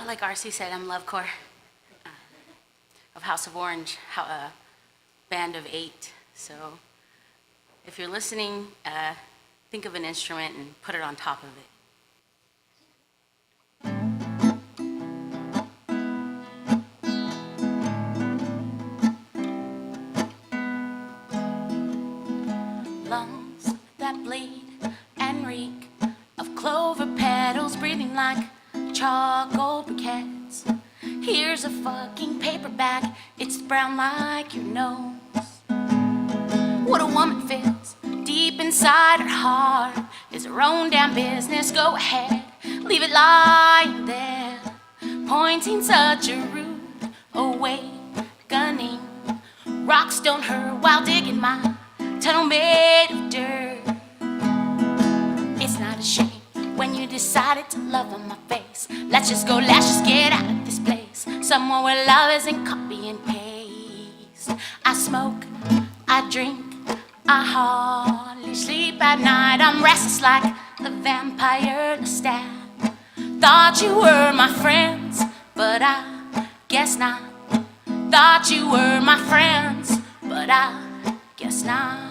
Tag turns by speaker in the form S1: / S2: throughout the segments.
S1: like RC said, I'm Lovecore of House of Orange, a band of 8. So if you're listening, think of an instrument and put it on top of it. Lungs that bleed and reek of clover petals, breathing like charcoal briquettes. Here's a fucking paper bag, it's brown like your nose. What a woman feels deep inside her heart is her own damn business. Go ahead, leave it lying there, pointing such a rude awakening. Rocks don't hurt while digging my tunnel made of dirt. It's not a shame when you decided to love on my face. Let's just get out of this place, somewhere where love isn't copy and paste. I smoke, I drink, I hardly sleep at night. I'm restless like the vampire Lestat. Thought you were my friends, but I guess not. Thought you were my friends, but I guess not.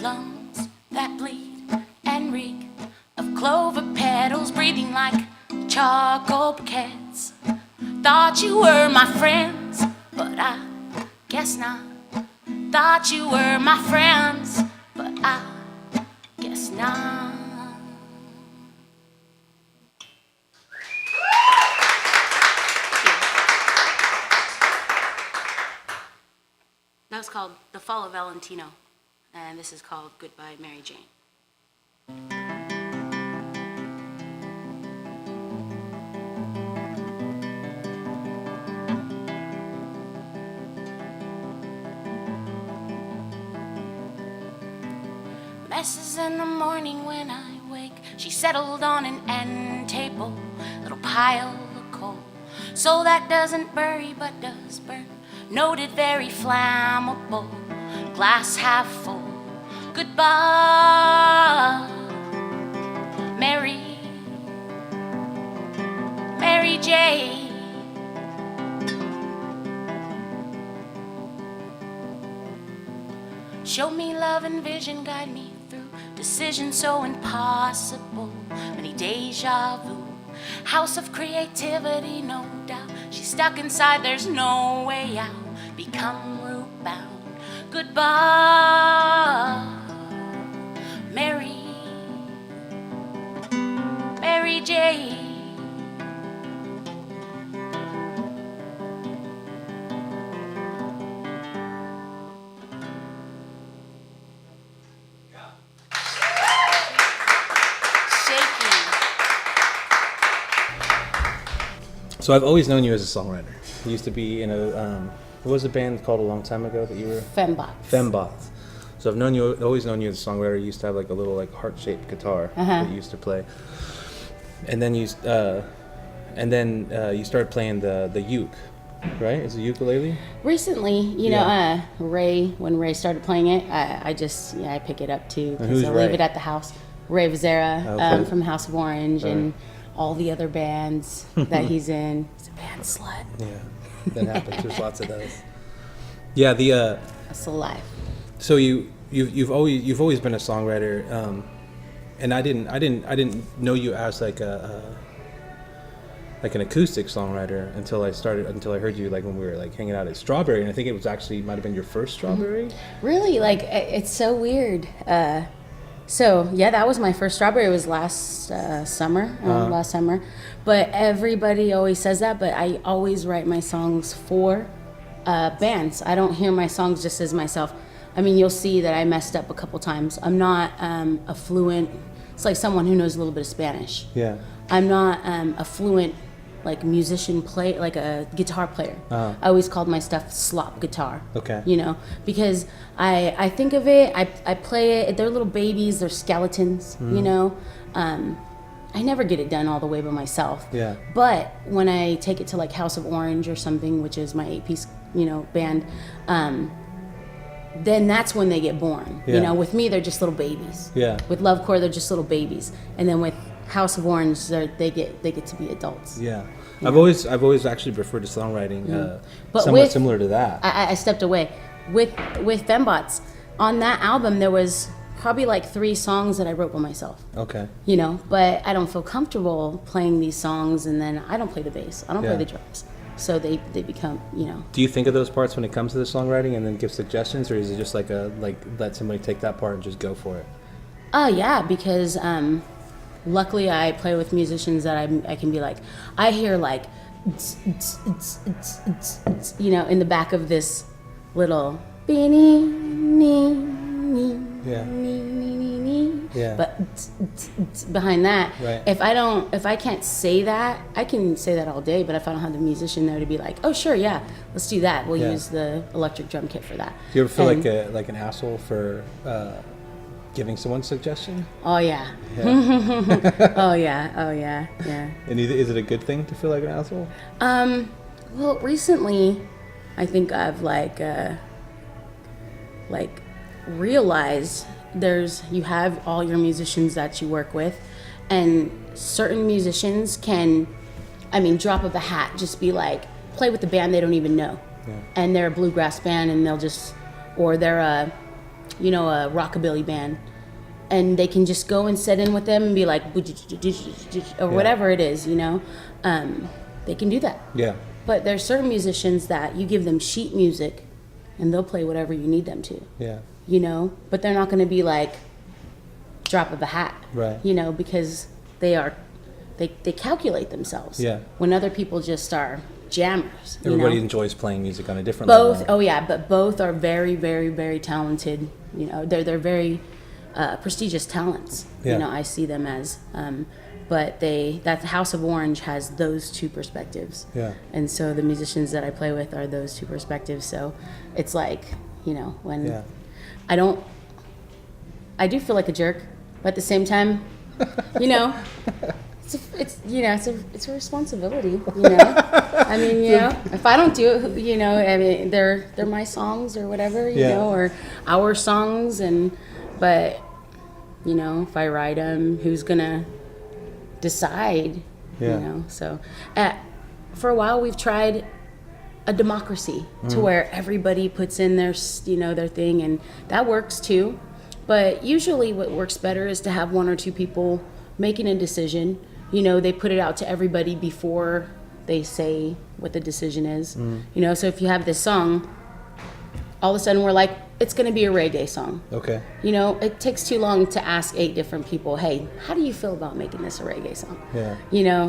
S1: Lungs that bleed and reek of clover petals, breathing like charcoal briquettes. Thought you were my friends, but I guess not. Thought you were my friends, but I guess not. That was called The Fall of Valentino, and this is called Goodbye, Mary Jane. Messes in the morning when I wake. She settled on an end table, little pile of coal. So that doesn't bury but does burn. Noted very flammable, glass half full. Goodbye, Mary Jane. Show me love and vision, guide me through decisions so impossible. Many deja vu, house of creativity, no doubt. She's stuck inside, there's no way out. Become root bound. Goodbye, Mary Jane.
S2: So I've always known you as a songwriter. You used to be in a, what was the band called a long time ago that you were? Fembots. So I've always known you as a songwriter. You used to have like a little like heart-shaped guitar that you used to play. And then you started playing the uke, right? Is it ukulele?
S1: Recently, you know, when Ray started playing it, I pick it up too.
S2: Who's
S1: I
S2: Ray?
S1: leave it at the house. Ray Vazera from House of Orange and all the other bands that he's in. He's a band slut.
S2: Yeah, that happens. There's lots of those. Yeah,
S1: That's the life.
S2: So you've always been a songwriter, and I didn't know you as like an acoustic songwriter until I heard you like when we were like hanging out at Strawberry, and I think it was actually might have been your first Strawberry.
S1: Really, like it's so weird. So yeah, that was my first Strawberry. It was last summer. But everybody always says that. But I always write my songs for bands. I don't hear my songs just as myself. I mean, you'll see that I messed up a couple times. I'm not a fluent. It's like someone who knows a little bit of Spanish.
S2: Yeah.
S1: I'm not a fluent like musician play like a guitar player. I always called my stuff slop guitar.
S2: Okay.
S1: You know, because I think of it, I play it, they're little babies, they're skeletons, you know. I never get it done all the way by myself.
S2: Yeah.
S1: But when I take it to like House of Orange or something, which is my 8-piece, band, then that's when they get born.
S2: Yeah.
S1: With me, they're just little babies.
S2: Yeah.
S1: With Lovecore, they're just little babies. And then with House of Orange, they get to be adults.
S2: Yeah. I've always actually preferred to songwriting,
S1: But
S2: somewhat similar to that.
S1: I stepped away. With Fembots, on that album, there was probably like 3 songs that I wrote by myself.
S2: Okay.
S1: But I don't feel comfortable playing these songs, and then I don't play the bass. I don't play the drums. So they become,
S2: Do you think of those parts when it comes to the songwriting and then give suggestions, or is it just like let somebody take that part and just go for it?
S1: Yeah, because luckily I play with musicians that I can be like, I hear like, in the back of this little
S2: Yeah.
S1: But behind that,
S2: right.
S1: if I can't say that, I can say that all day. But if I don't have the musician there to be like, oh sure, yeah, let's do that. We'll use the electric drum kit for that.
S2: Do you ever feel like an asshole for giving someone a suggestion?
S1: Oh yeah. Oh yeah.
S2: And is it a good thing to feel like an asshole?
S1: Well, recently, I think I've realized you have all your musicians that you work with, and certain musicians can, drop of a hat, just be like, play with the band they don't even know.
S2: Yeah.
S1: And they're a bluegrass band, and they're a rockabilly band, and they can just go and sit in with them and be like, or whatever it is, they can do that.
S2: Yeah.
S1: But there's certain musicians that you give them sheet music, and they'll play whatever you need them to.
S2: Yeah.
S1: But they're not going to be like drop of a hat.
S2: Right.
S1: Because they calculate themselves.
S2: Yeah.
S1: When other people just are jammers.
S2: Everybody enjoys playing music on a different
S1: both
S2: level.
S1: Oh yeah, but both are very, very, very talented. They're very prestigious talents.
S2: Yeah.
S1: I see them as but that House of Orange has those 2 perspectives.
S2: Yeah.
S1: And so the musicians that I play with are those 2 perspectives. So it's like, when I do feel like a jerk, but at the same time, it's a responsibility, if I don't do it, they're my songs or whatever, or our songs, but if I write them, who's gonna decide, so for a while we've tried a democracy to where everybody puts in their thing, and that works too. But usually what works better is to have 1 or 2 people making a decision. They put it out to everybody before they say what the decision is. So if you have this song, all of a sudden we're like, it's going to be a reggae song.
S2: Okay.
S1: It takes too long to ask 8 different people, hey, how do you feel about making this a reggae song?
S2: Yeah.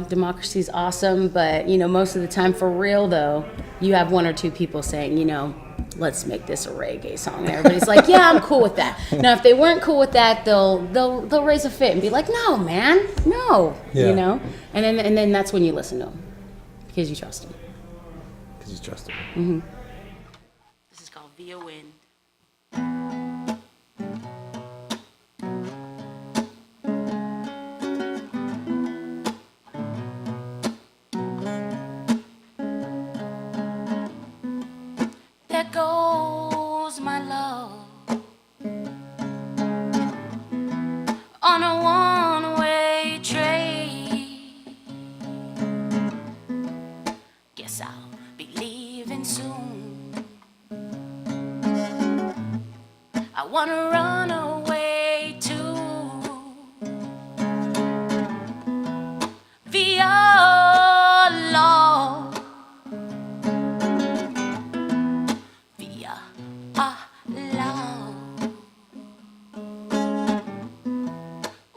S1: Democracy's awesome, but, most of the time, for real, though, you have 1 or 2 people saying, let's make this a reggae song. And everybody's like, yeah, I'm cool with that. Now, if they weren't cool with that, they'll raise a fit and be like, no, man, no,
S2: Yeah.
S1: And then that's when you listen to them, because you trust them.
S2: Because you trust them.
S1: Mm-hmm. This is called Via Wind. There goes my love on a one-way train. Guess I'll be leaving soon. I wanna run away to via law.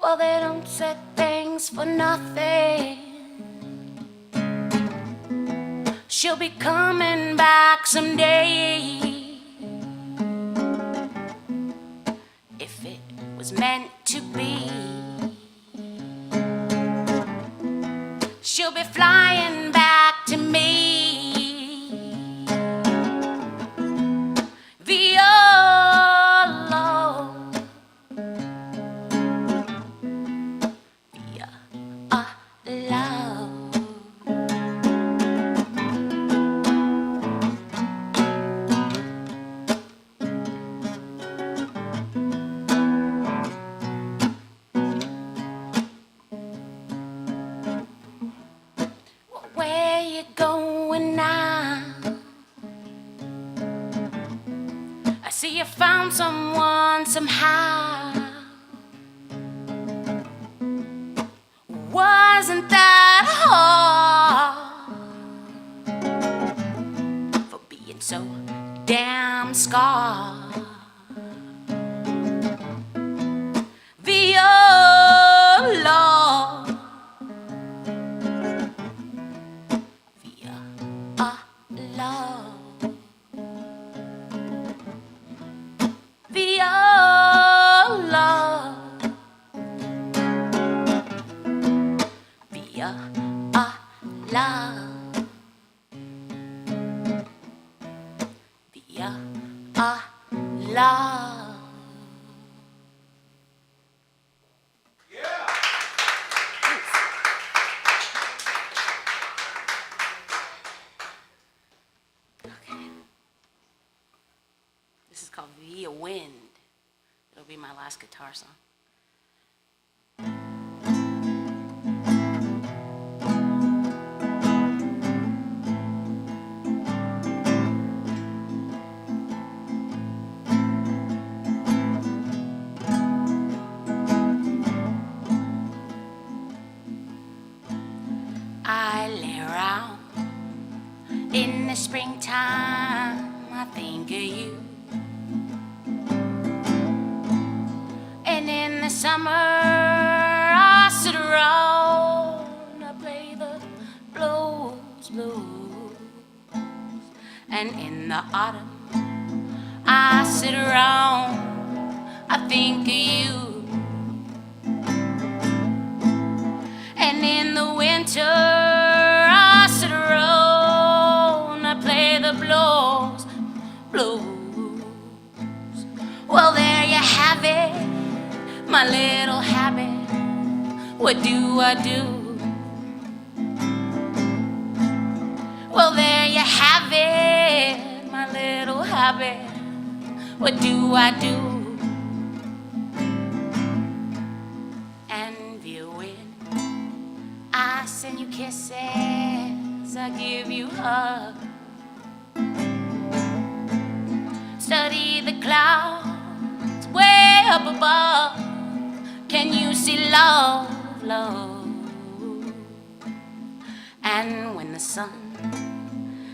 S1: Well, they don't set things for nothing. She'll be coming back someday. If it was meant to be, she'll be flying back to me. you going now? I see you found someone somehow. Wasn't that hard for being so damn scarred? Lord, love. This is called Via Wind. It'll be my last guitar song. I lay around in the springtime, I think of you. And in the summer, I sit around, I play the blues. And in the autumn, I sit around, I think of you. And in the winter, I sit around, I play the blues. Well, there you have it, my little habit. What do I do? Well, there you have it, my little habit. What do I do? And via wind, I send you kisses, I give you hugs. Study the clouds way up above. Can you see love? And when the sun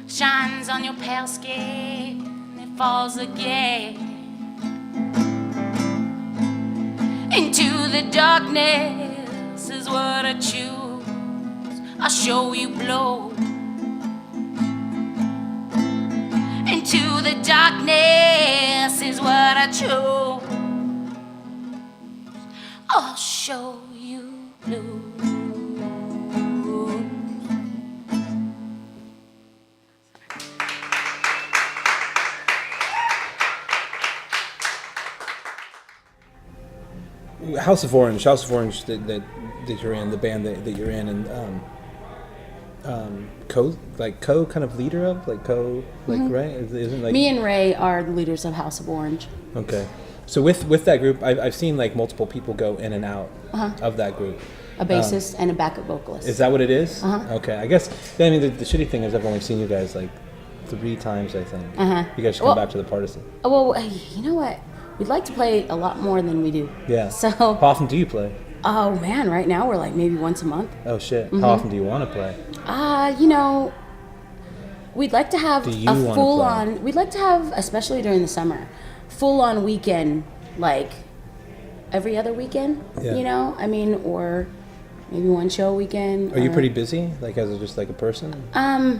S1: shines on your pale skin, it falls again into the darkness is what I choose. I'll show you blow into the darkness is what I choose. I'll show you blue.
S2: House of Orange that you're in, the band that you're in, and Co kind of leader of, like Co, like right? Isn't like
S1: me and Ray are the leaders of House of Orange.
S2: Okay, so with that group, I've seen like multiple people go in and out of that group.
S1: A bassist and a backup vocalist.
S2: Is that what it is? Okay, I guess. I mean, the shitty thing is I've only seen you guys like 3 times, I think. You guys should come back to the Partisan.
S1: Well, you know what? We'd like to play a lot more than we do.
S2: Yeah.
S1: So
S2: how often do you play?
S1: Oh man, right now we're like maybe once a month.
S2: Oh shit. How often do you want to play?
S1: You know, we'd like to have a full on. We'd like to have, especially during the summer, full on weekend, like every other weekend.
S2: Yeah.
S1: You know, I mean, or maybe one show a weekend.
S2: Are you pretty busy, like as just like a person?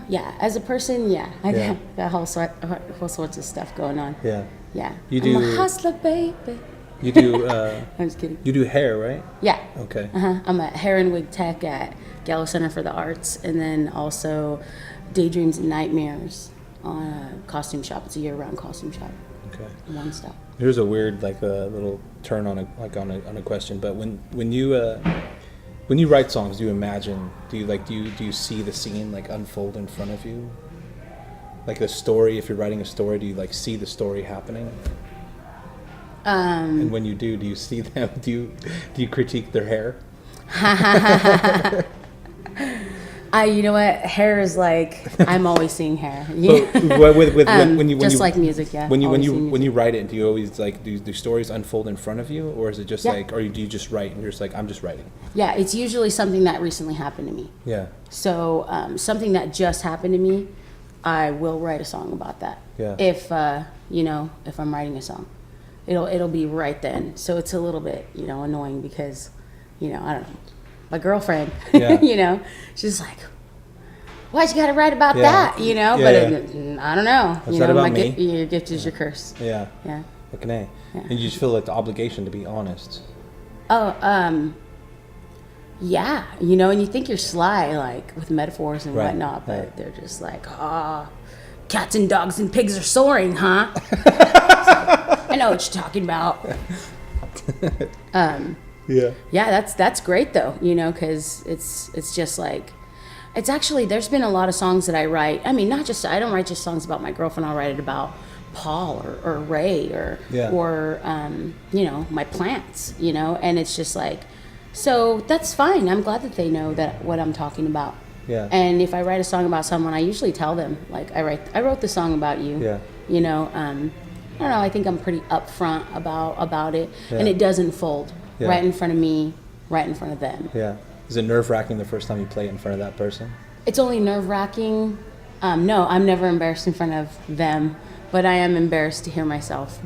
S1: Yeah, as a person, yeah. I got whole sorts of stuff going on.
S2: Yeah.
S1: Yeah.
S2: I'm
S1: a hustler, baby.
S2: You do.
S1: I'm just kidding.
S2: You do hair, right?
S1: Yeah.
S2: Okay.
S1: I'm a hair and wig tech at Gallo Center for the Arts, and then also Daydreams and Nightmares on a costume shop. It's a year-round costume shop.
S2: Okay.
S1: One stop.
S2: Here's a weird, like a little turn on a question, but when you write songs, do you imagine? Do you see the scene like unfold in front of you? Like a story, if you're writing a story, do you like see the story happening? And when you do you see them? Do you critique their hair?
S1: You know what? Hair is like I'm always seeing hair.
S2: When you
S1: like music, yeah.
S2: When you write it, do you always like do stories unfold in front of you, or is it just like, or do you just write and you're just like, I'm just writing?
S1: Yeah, it's usually something that recently happened to me.
S2: Yeah.
S1: So something that just happened to me, I will write a song about that.
S2: Yeah.
S1: If if I'm writing a song, it'll be right then. So it's a little bit annoying because I don't know. My girlfriend,
S2: yeah.
S1: She's like, why'd you got to write about that? But I don't know.
S2: Is that about me?
S1: Your gift is your curse.
S2: Yeah.
S1: Yeah.
S2: Okay. Yeah. And you just feel like the obligation to be honest.
S1: Oh, yeah. And you think you're sly, like with metaphors and whatnot, but they're just like, cats and dogs and pigs are soaring, huh? I know what you're talking about. Yeah, that's great though, because it's just like, it's actually, there's been a lot of songs that I write. I mean, I don't write just songs about my girlfriend. I'll write it about Paul or Ray or my plants, and it's just like, so that's fine. I'm glad that they know that what I'm talking about.
S2: Yeah.
S1: And if I write a song about someone, I usually tell them, like, I wrote the song about you.
S2: Yeah.
S1: I don't know. I think I'm pretty upfront about it, and it does unfold right in front of me, right in front of them.
S2: Yeah. Is it nerve-wracking the first time you play it in front of that person?
S1: It's only nerve-wracking. No, I'm never embarrassed in front of them, but I am embarrassed to hear myself.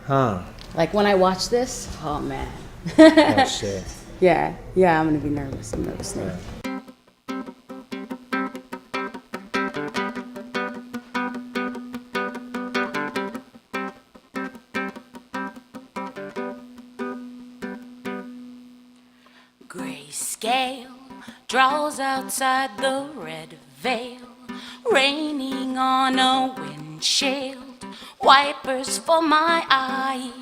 S2: Huh.
S1: Like when I watch this, oh man.
S2: Oh shit.
S1: Yeah, I'm gonna be nervous. I'm nervous now.
S2: Right.
S1: Grayscale draws outside the red veil, raining on a windshield, wipers for my eyes.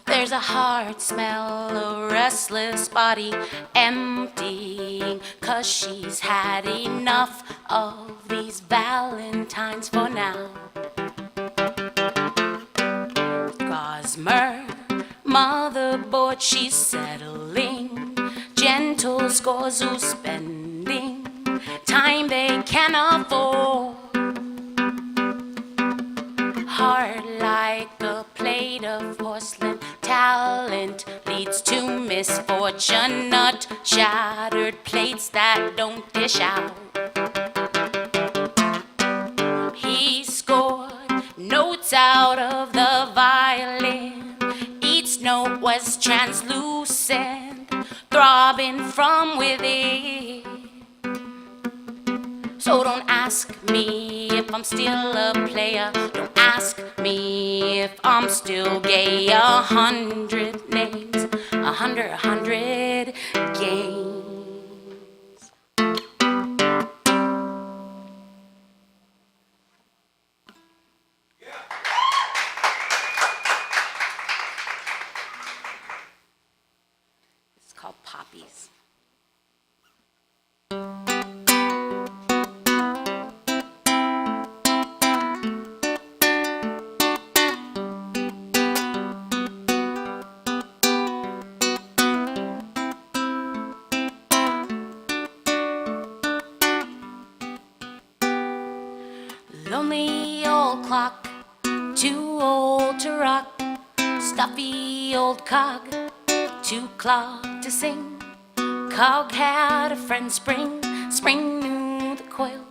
S1: There's a hard smell, a restless body emptying, 'cause she's had enough of these Valentines for now. Gosmer, motherboard, she's settling, gentle scores who's spending time they can afford. Heart like a plate of porcelain, talent leads to misfortune, nut shattered plates that don't dish out. He scored notes out of the violin, each note was translucent, throbbing from within. So don't ask me if I'm still a player. Don't ask me if I'm still gay. 100 names, 100 games. It's called Poppies. Lonely old clock, too old to rock. Stuffy old cog, too clogged to sing. Cog had a friend Spring, Spring knew the coil.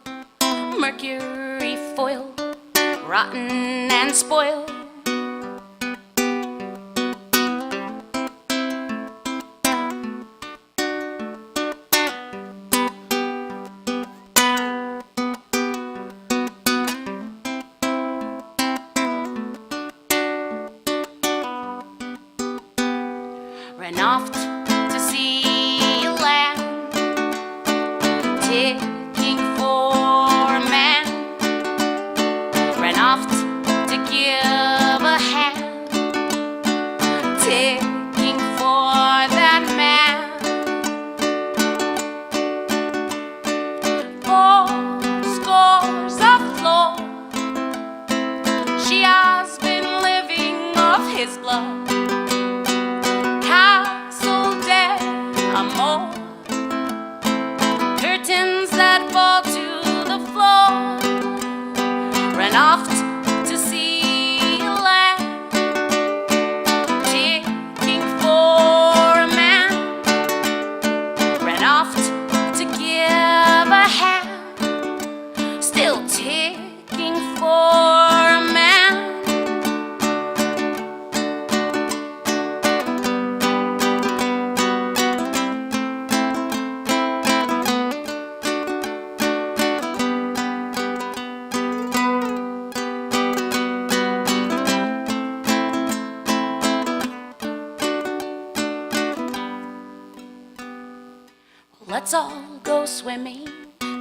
S1: Mercury foil, rotten and spoiled. Ran off to see land, ticking for a man. Ran off to give let's all go swimming.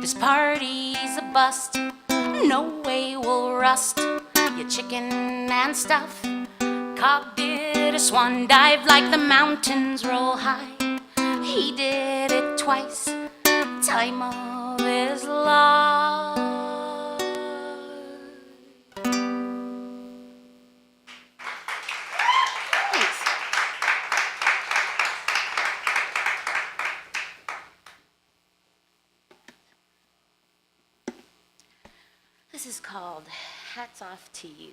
S1: This party's a bust. No way we'll rust. Your chicken and stuff. Cobb did a swan dive like the mountains roll high. He did it twice. Time of his life. Thanks. This is called Hats Off to You.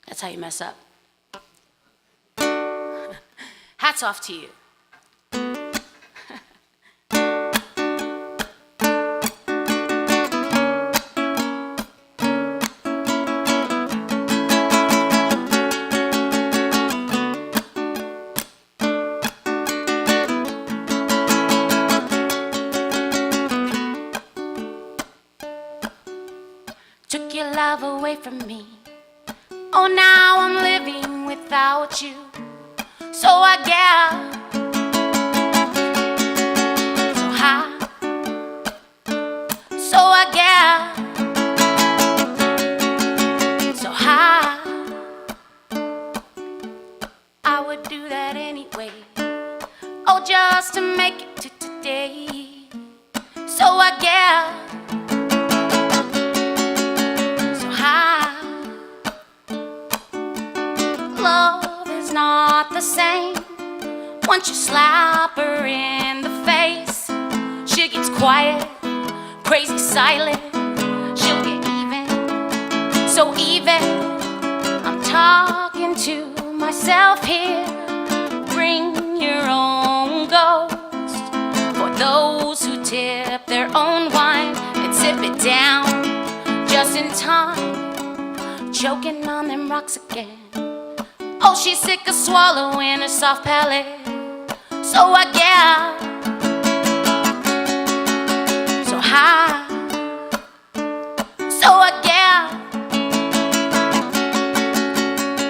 S1: That's how you mess up. Hats off to you. Took your love away from me. Oh, now I'm living without you. So I get so high. So I get so high. I would do that anyway. Oh, just to make it to today. So I get so high. Love is not the same. Once you slap her in the face, she gets quiet, crazy silent. She'll get even, so even. I'm talking to myself here. Bring your own ghost. For those who tip their own wine and sip it down just in time, choking on them rocks again. Oh, she's sick of swallowing her soft palate. So I get so high. So I get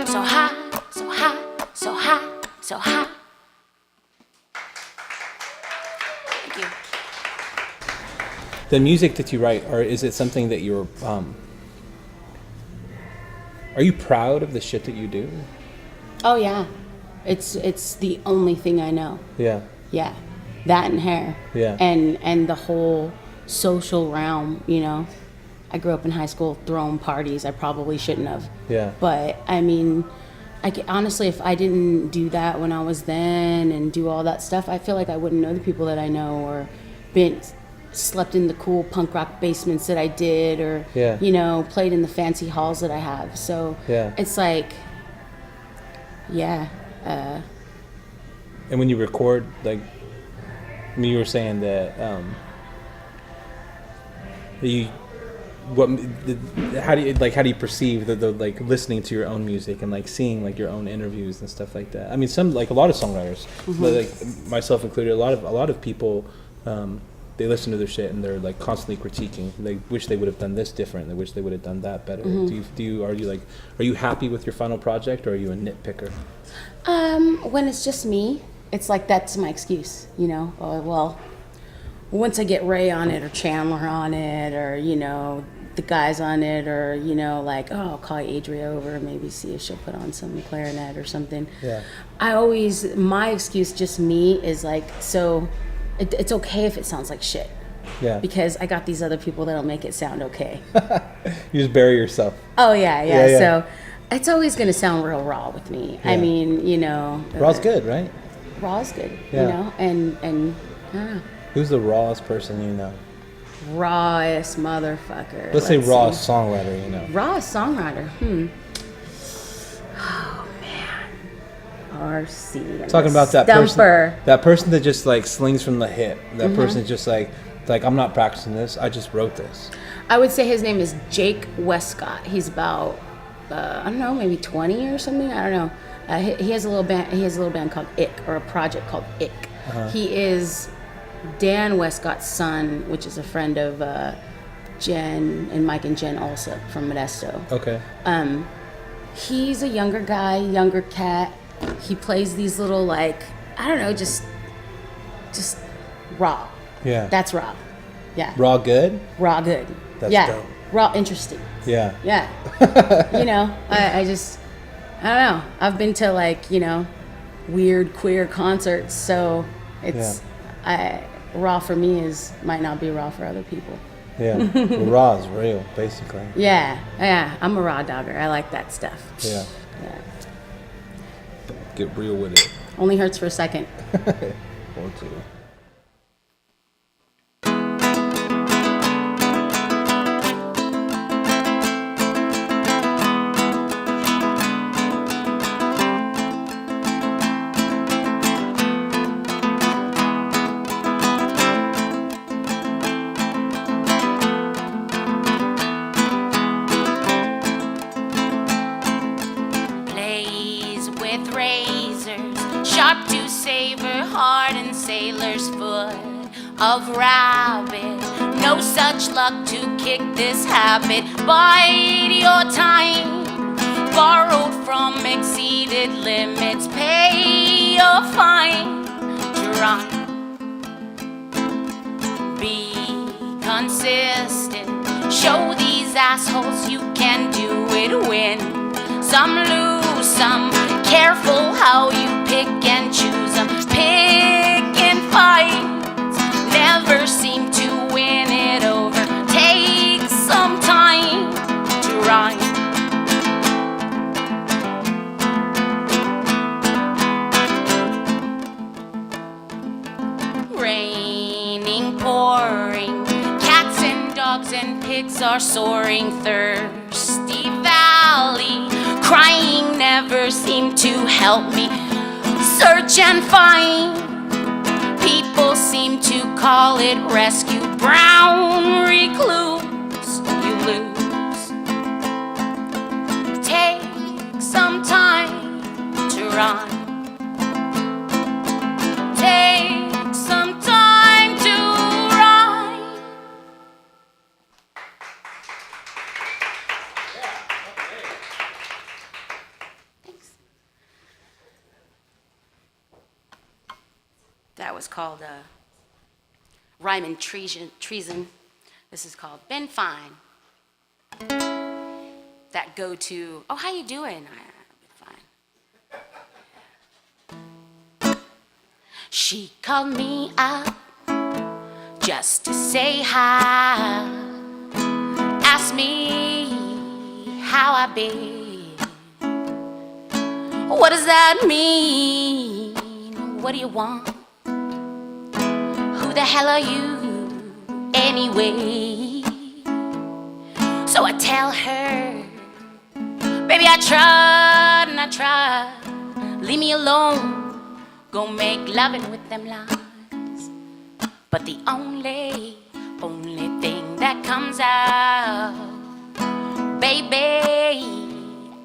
S1: so high, so high, so high, so high. Thank you.
S2: The music that you write, or is it something that you're are you proud of the shit that you do?
S3: Oh yeah, it's the only thing I know.
S2: Yeah.
S3: Yeah, that and hair.
S2: Yeah.
S3: And the whole social realm. You know, I grew up in high school throwing parties. I probably shouldn't have.
S2: Yeah.
S3: But I mean, honestly, if I didn't do that when I was then and do all that stuff, I feel like I wouldn't know the people that I know, or slept in the cool punk rock basements that I did, or
S2: yeah.
S3: you know, played in the fancy halls that I have. So
S2: yeah.
S3: It's like. Yeah.
S2: And when you record, like, I mean, you were saying that how do you perceive the like listening to your own music and like seeing like your own interviews and stuff like that? I mean, a lot of songwriters, but like myself included, a lot of people. They listen to their shit and they're like constantly critiquing. They wish they would have done this different. They wish they would have done that better. Are you happy with your final project, or are you a nitpicker?
S3: When it's just me, it's like that's my excuse, you know. Oh, well, once I get Ray on it, or Chandler on it, or you know, the guys on it, or you know, like, oh, I'll call Adria over, maybe see if she'll put on some clarinet or something.
S2: Yeah.
S3: My excuse, just me, is like, so it's okay if it sounds like shit.
S2: Yeah.
S3: Because I got these other people that'll make it sound okay.
S2: You just bury yourself.
S3: Oh yeah. So it's always gonna sound real raw with me.
S2: Yeah.
S3: I mean, you know.
S2: Raw's good, right?
S3: Raw's good,
S2: yeah.
S3: You know, and I don't know.
S2: Who's the rawest person you know?
S3: Rawest motherfucker.
S2: Let's say rawest songwriter you know.
S3: Rawest songwriter. Oh man. RC.
S2: Talking about that
S3: Stumper.
S2: person. That person that just like slings from the hip. That person just like I'm not practicing this. I just wrote this.
S3: I would say his name is Jake Westcott. He's about I don't know, maybe 20 or something. I don't know. He has a little band. He has a little band called Ick, or a project called Ick. He is Dan Westcott's son, which is a friend of Jen and Mike and Jen also from Modesto.
S2: Okay.
S3: He's a younger guy, younger cat. He plays these little, like, I don't know, just raw.
S2: Yeah.
S3: That's raw. Yeah.
S2: Raw good?
S3: Raw good.
S2: That's
S3: yeah.
S2: dope.
S3: Raw interesting.
S2: Yeah.
S3: Yeah. You know, I don't know. I've been to, like, you know, weird queer concerts, so it's raw for me might not be raw for other people.
S2: Yeah. Well, raw is real, basically.
S3: Yeah. I'm a raw dogger. I like that stuff.
S2: Yeah.
S3: Yeah.
S2: Get real with it.
S3: Only hurts for a second.
S2: Or two.
S1: Plays with razors, sharp to savor, hardened sailor's foot of rabbit. No such luck to kick this habit. Bide your time, borrowed from exceeded limits. Pay your fine, try. Be consistent, show these assholes you can do it. Win some, lose some, careful how you pick and choose them. Pick and fights never seem to win it over. Take some time to rhyme. Raining, pouring, cats and dogs and pigs are soaring. Thirsty valley, crying never seemed to help me. Search and find, people seem to call it rescue. Brown recluse, you lose. Take some time to rhyme. Take some time to rhyme. That was called Rhyme and Treason. This is called Been Fine. That go to, oh, how you doing? I've been fine. She called me up just to say hi. Asked me how I been. What does that mean? What do you want? Who the hell are you anyway? So I tell her, baby, I tried and I tried. Leave me alone, go make loving with them lies. But the only thing that comes out, baby,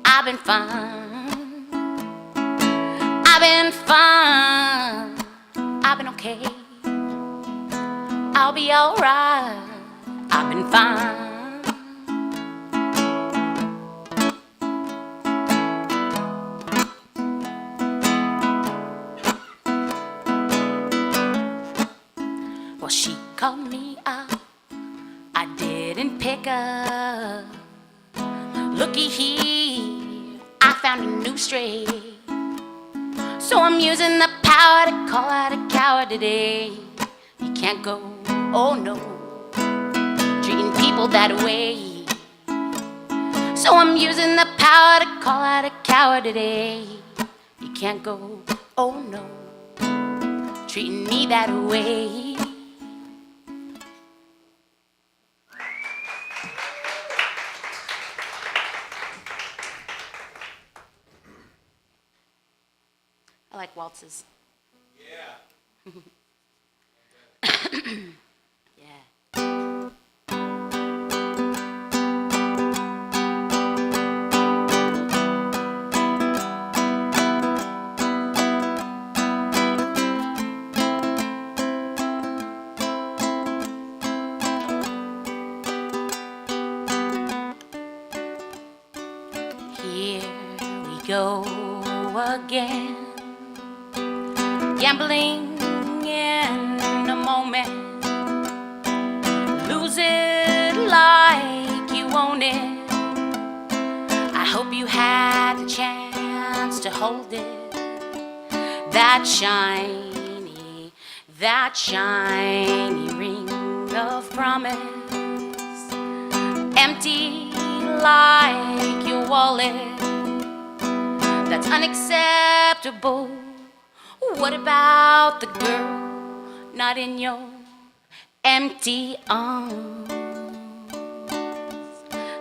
S1: I've been fine. I've been fine. I've been okay. I'll be alright. I've been fine. Well, she called me up. I didn't pick up. Looky here, I found a new stray. So I'm using the power to call out a coward today. You can't go, oh no, treating people that way. So I'm using the power to call out a coward today. You can't go, oh no, treating me that way. I like waltzes. Yeah. Yeah. here we go again, gambling in a moment, lose it like you own it. I hope you had the chance to hold it, that shiny ring of promise, empty like your wallet. That's unacceptable. What about the girl not in your empty arms?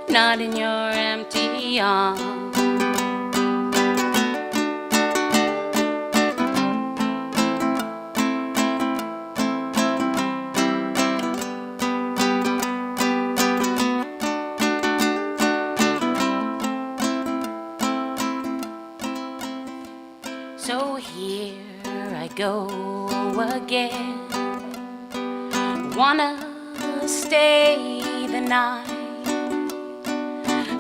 S1: Not in your empty arms. So here I go again, wanna stay the night.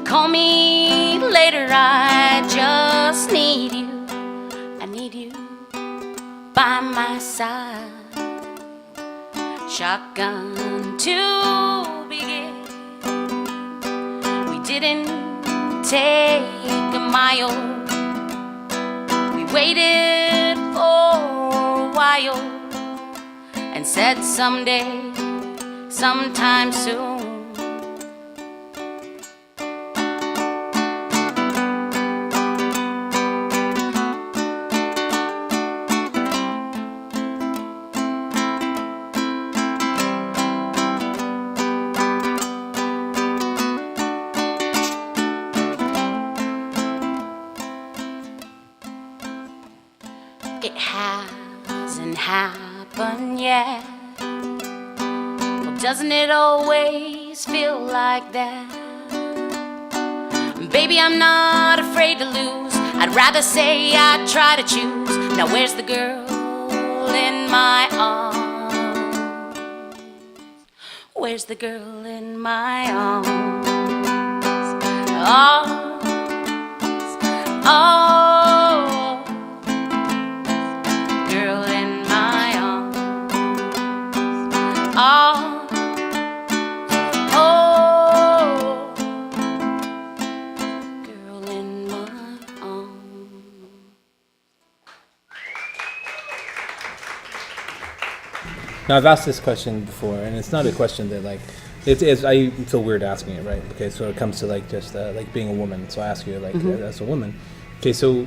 S1: Call me later, I just need you. I need you by my side. Shotgun to begin. We didn't take a mile, waited for a while and said someday, sometime soon. It hasn't happened yet. Well, doesn't it always feel like that? Baby, I'm not afraid to lose. I'd rather say I try to choose. Now where's the girl in my arms? Where's the girl in my arms? Arms, arms. Oh, oh, girl in my arms.
S2: Now I've asked this question before, and it's not a question that like it's I feel weird asking it, right? Okay, so it comes to like just like being a woman. So I ask you like as a woman. Okay, so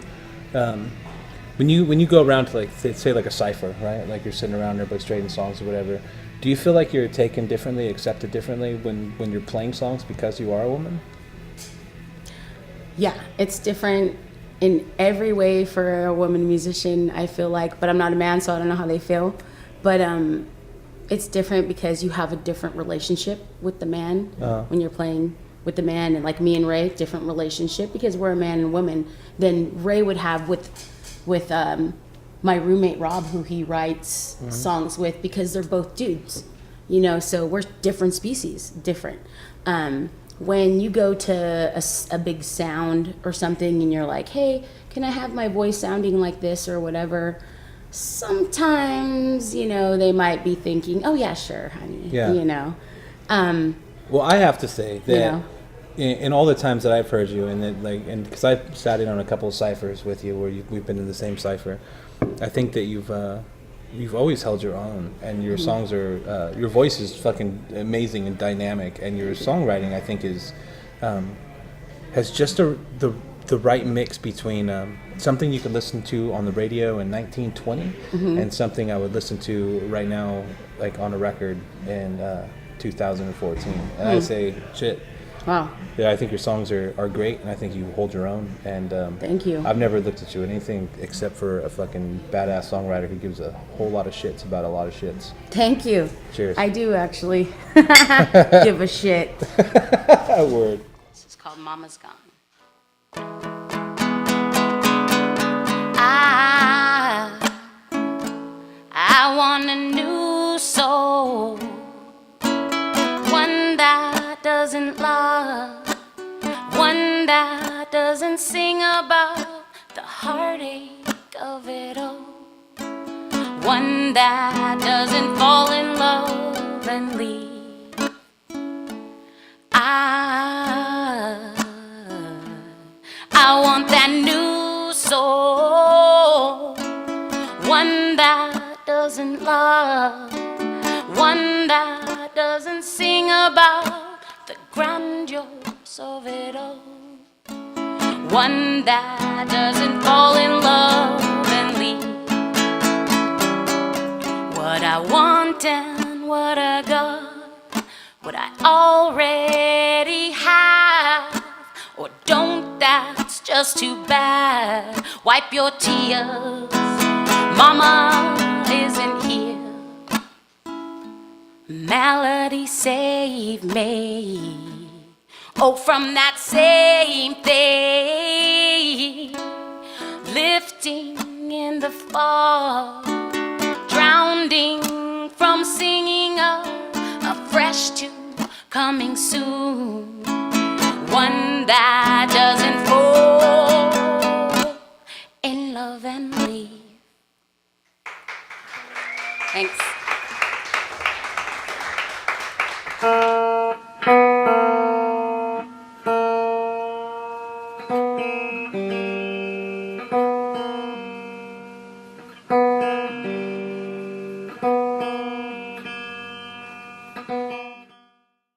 S2: when you go around to like say like a cipher, right? Like you're sitting around, everybody's trading songs or whatever. Do you feel like you're taken differently, accepted differently when you're playing songs because you are a woman?
S3: Yeah, it's different in every way for a woman musician, I feel like, but I'm not a man, so I don't know how they feel. But it's different because you have a different relationship with the man when you're playing with the man, and like me and Ray, different relationship because we're a man and woman than Ray would have with my roommate Rob, who he writes songs with, because they're both dudes, you know, so we're different species, different. When you go to a big sound or something and you're like, hey, can I have my voice sounding like this or whatever, sometimes, you know, they might be thinking, oh yeah, sure, honey, you know.
S2: Well, I have to say that,
S3: you know,
S2: in all the times that I've heard you, and that like, and because I've sat in on a couple of ciphers with you where we've been in the same cipher, I think that you've always held your own, and your songs are your voice is fucking amazing and dynamic, and your songwriting I think is has just the right mix between something you could listen to on the radio in 1920 and something I would listen to right now like on a record in 2014. And I say shit.
S3: wow.
S2: Yeah, I think your songs are great, and I think you hold your own. And
S3: Thank you.
S2: I've never looked at you anything except for a fucking badass songwriter who gives a whole lot of shits about a lot of shits.
S3: Thank you.
S2: Cheers.
S3: I do actually give a shit.
S2: Word.
S1: This is called Mama's Gone. I want a new soul, one that doesn't love, one that doesn't doesn't sing about the heartache of it all. One that doesn't fall in love and leave. I want that new soul, one that doesn't love, one that doesn't sing about the grandeurs of it all, one that doesn't fall in love and leave. What I want and what I got, what I already have, or don't, that's just too bad. Wipe your tears, Mama isn't here. Melody save me, oh, from that same thing, lifting in the fall, drowning from singing a fresh tune coming soon, one that doesn't fall in love and leave. Thanks.